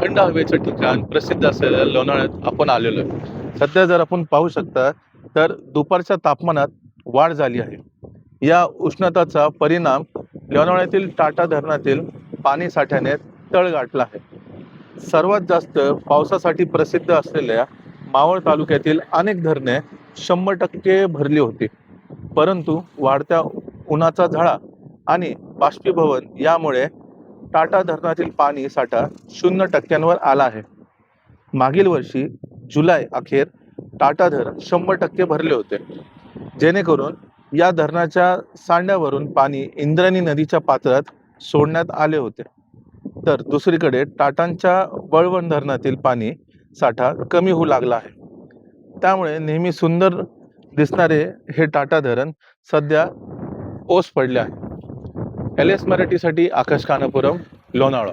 थंड हवेचं ठिकाण प्रसिद्ध असलेल्या लोणावळ्यात आपण आलेलो आहे. सध्या जर आपण पाहू शकता तर दुपारच्या तापमानात वाढ झाली आहे. या उष्णताचा परिणाम लोणावळ्यातील टाटा धरणातील पाणी साठ्याने तळ गाठला आहे. सर्वात जास्त पावसासाठी प्रसिद्ध असलेल्या मावळ तालुक्यातील अनेक धरणे 100% भरली होती. परंतु वाढत्या उन्हाचा झळा आणि बाष्पीभवन यामुळे टाटा धरणातील पाणी साठा 0% आला आहे. मागील वर्षी जुलै अखेर टाटा धरण 100% भरले होते, जेणेकरून या धरणाच्या सांड्यावरून पाणी इंद्रायणी नदीच्या पात्रात सोडण्यात आले होते. तर दुसरीकडे टाटांच्या वळवण धरणातील पाणी साठा कमी होऊ लागला आहे. त्यामुळे नेहमी सुंदर दिसणारे हे टाटा धरण सध्या ओस पडले आहे. LS मराठीसाठी आकाश कानापुरम, लोणावळा.